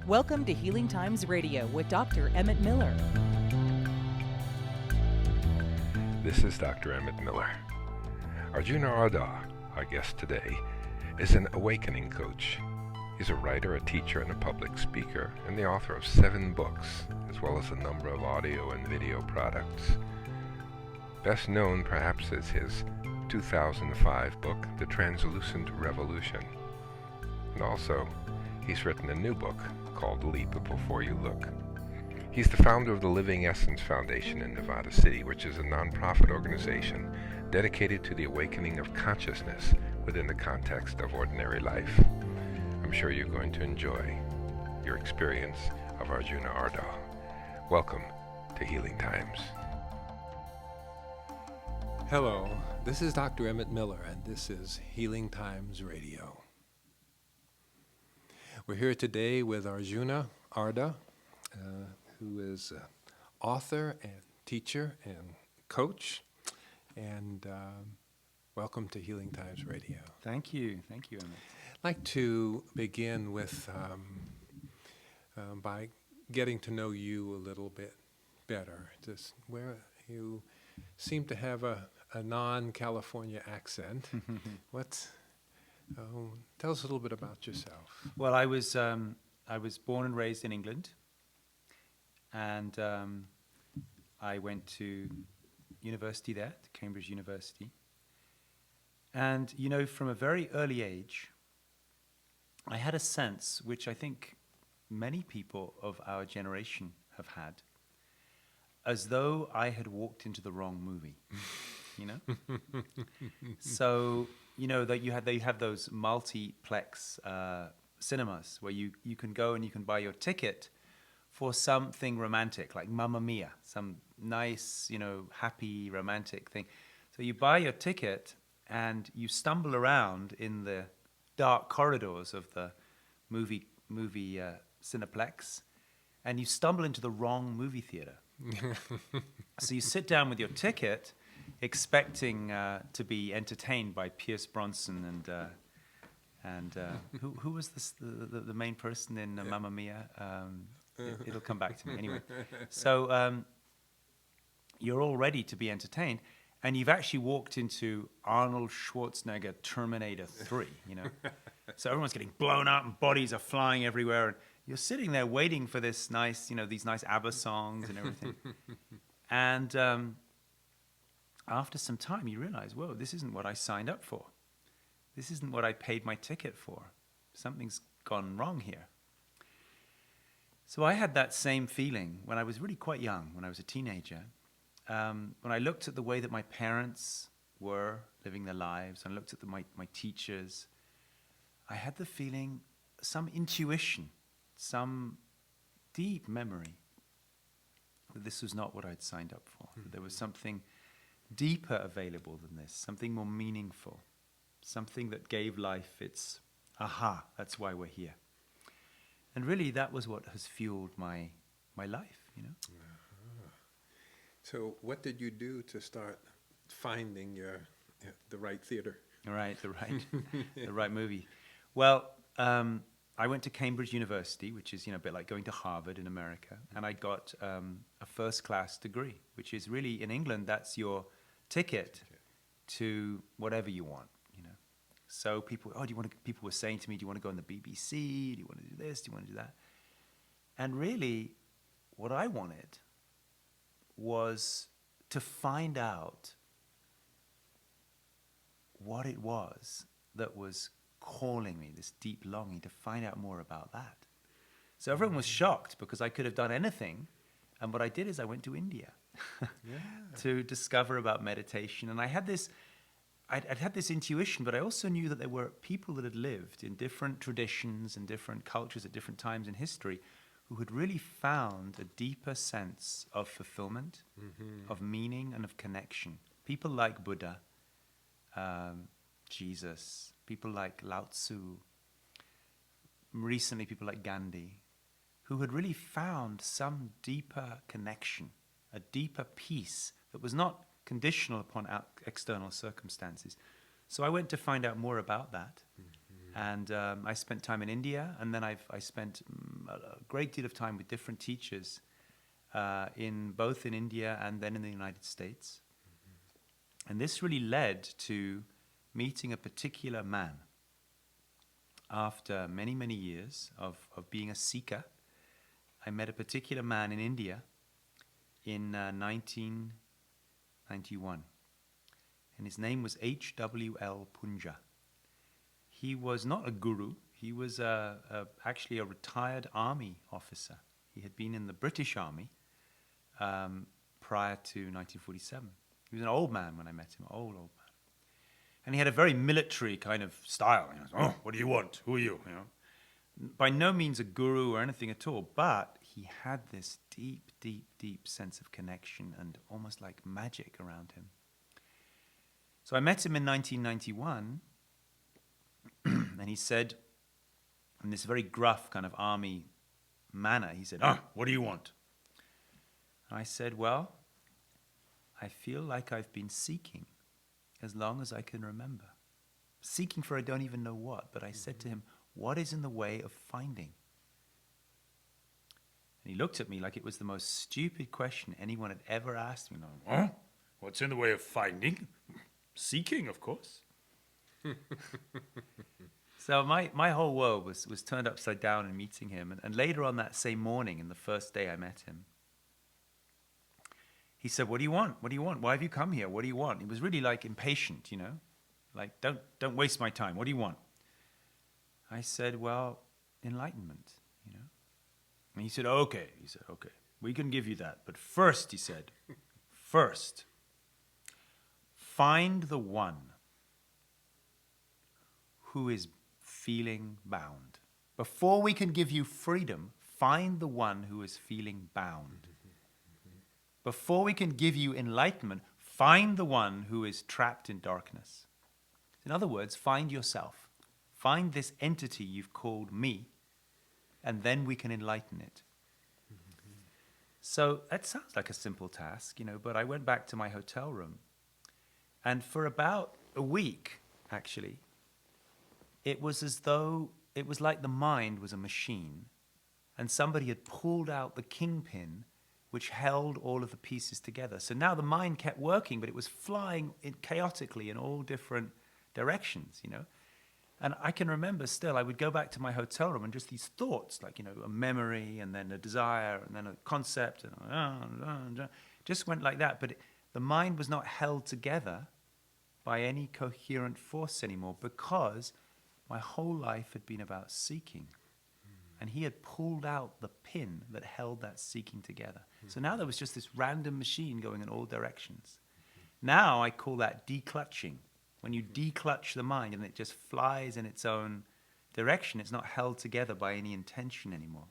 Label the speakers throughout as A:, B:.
A: Welcome to Healing Times Radio with Dr. Emmett Miller.
B: This is Dr. Emmett Miller. Arjuna Ardagh, our guest today, is an awakening coach. He's a writer, a teacher, and a public speaker, and the author of 7 books, as well as a number of audio and video products. Best known, perhaps, is his 2005 book, The Translucent Revolution. And also, he's written a new book called Leap Before You Look. He's the founder of the Living Essence Foundation in Nevada City, which is a nonprofit organization dedicated to the awakening of consciousness within the context of ordinary life. I'm sure you're going to enjoy your experience of Arjuna Ardagh. Welcome to Healing Times.
C: Hello, this is Dr. Emmett Miller, and this is Healing Times Radio. We're here today with Arjuna Ardagh, who is an author and teacher and coach, and welcome to Healing Times Radio.
D: Thank you, Emmett.
C: I'd like to begin with by getting to know you a little bit better. Just where you seem to have a non-California accent. Tell us a little bit about yourself.
D: Well, I was born and raised in England, and I went to university there, to Cambridge University. And, you know, from a very early age, I had a sense, which I think many people of our generation have had, as though I had walked into the wrong movie, you know? So, you know, that you have those multiplex cinemas where you can go and you can buy your ticket for something romantic, like Mamma Mia, some nice, you know, happy romantic thing. So you buy your ticket and you stumble around in the dark corridors of the movie Cineplex, and you stumble into the wrong movie theater. So you sit down with your ticket, expecting to be entertained by Pierce Bronson and who was the main person in Mamma Mia? It'll come back to me anyway. So you're all ready to be entertained, and you've actually walked into Arnold Schwarzenegger Terminator 3, you know. So everyone's getting blown up and bodies are flying everywhere, and you're sitting there waiting for this nice, you know, these nice ABBA songs and everything. And after some time, you realize, whoa, this isn't what I signed up for. This isn't what I paid my ticket for. Something's gone wrong here. So I had that same feeling when I was really quite young, when I was a teenager. When I looked at the way that my parents were living their lives, and I looked at my teachers, I had the feeling, some intuition, some deep memory, that this was not what I'd signed up for. That there was something deeper available than this, something more meaningful, something that gave life its aha, that's why we're here. And really that was what has fueled my life, you know.
C: So what did you do to start finding the right theater?
D: Right, the right movie. Well, I went to Cambridge University, which is, you know, a bit like going to Harvard in America, and I got a first-class degree, which is really, in England, that's your ticket to whatever you want, you know. So people were saying to me, do you want to go on the BBC? Do you want to do this? Do you want to do that? And really, what I wanted was to find out what it was that was calling me, this deep longing to find out more about that. So everyone was shocked because I could have done anything, and what I did is I went to India to discover about meditation. And I'd had this intuition, but I also knew that there were people that had lived in different traditions and different cultures at different times in history who had really found a deeper sense of fulfillment, of meaning, and of connection. People like Buddha, Jesus, people like Lao Tzu, recently people like Gandhi, who had really found some deeper connection, a deeper peace that was not conditional upon external circumstances. So I went to find out more about that. And I spent time in India, and then I spent a great deal of time with different teachers in both in India and then in the United States. And this really led to meeting a particular man. After many, many years of being a seeker, I met a particular man in India in 1991. And his name was H.W.L. Punja. He was not a guru. He was actually a retired army officer. He had been in the British Army prior to 1947. He was an old man when I met him, old man. And he had a very military kind of style. You know, oh, what do you want? Who are you? You know, by no means a guru or anything at all, but he had this deep, deep, deep sense of connection and almost like magic around him. So I met him in 1991, and he said, in this very gruff kind of army manner, he said, what do you want? And I said, well, I feel like I've been seeking as long as I can remember. Seeking for I don't even know what, but I said to him, what is in the way of finding? And he looked at me like it was the most stupid question anyone had ever asked me. What's in the way of finding? Seeking, of course. So my whole world was turned upside down in meeting him. And later on that same morning, in the first day I met him, he said, what do you want? What do you want? Why have you come here? What do you want? He was really like impatient, you know, like don't waste my time. What do you want? I said, well, enlightenment, you know. And he said, okay. He said, okay, we can give you that. But first, he said, first, find the one who is feeling bound. Before we can give you freedom, find the one who is feeling bound. Before we can give you enlightenment, find the one who is trapped in darkness. In other words, find yourself. Find this entity you've called me, and then we can enlighten it. So that sounds like a simple task, you know, but I went back to my hotel room, and for about a week, actually, it was as though it was like the mind was a machine, and somebody had pulled out the kingpin which held all of the pieces together. So now the mind kept working, but it was flying chaotically in all different directions, you know. And I can remember still, I would go back to my hotel room and just these thoughts, like, you know, a memory and then a desire and then a concept, and just went like that. But the mind was not held together by any coherent force anymore, because my whole life had been about seeking. And he had pulled out the pin that held that seeking together. So now there was just this random machine going in all directions. Now I call that declutching. When you declutch the mind and it just flies in its own direction, it's not held together by any intention anymore.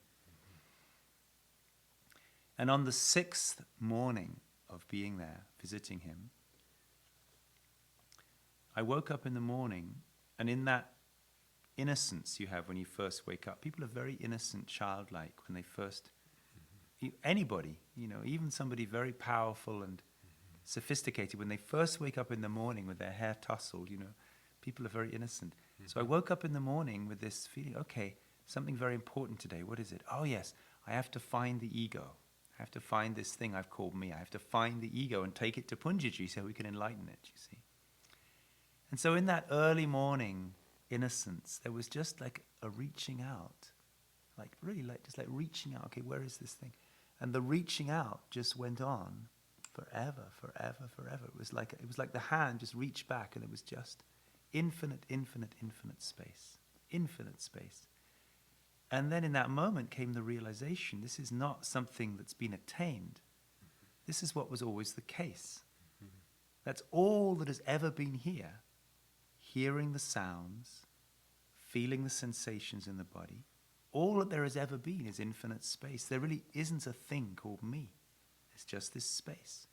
D: And on the 6th morning of being there, visiting him, I woke up in the morning, and in that innocence you have when you first wake up. People are very innocent, childlike when they first, anybody, you know, even somebody very powerful and sophisticated, when they first wake up in the morning with their hair tousled, you know, people are very innocent. So I woke up in the morning with this feeling, okay, something very important today. What is it? Oh yes, I have to find the ego. I have to find this thing I've called me. I have to find the ego and take it to Punjaji so we can enlighten it, you see. And so in that early morning innocence, there was just like a reaching out, like really like just like reaching out. Okay, where is this thing? And the reaching out just went on forever, forever, forever. It was like the hand just reached back, and it was just infinite, infinite, infinite space, infinite space. And then in that moment came the realization: this is not something that's been attained. This is what was always the case. That's all that has ever been here. Hearing the sounds, feeling the sensations in the body, all that there has ever been is infinite space. There really isn't a thing called me. It's just this space,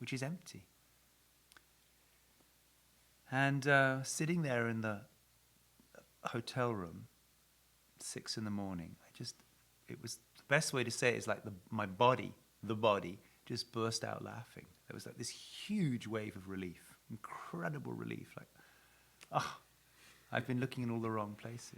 D: which is empty. And sitting there in the hotel room, 6 in the morning, it was, the best way to say it is like my body, the body, just burst out laughing. There was like this huge wave of relief, incredible relief, like, oh, I've been looking in all the wrong places.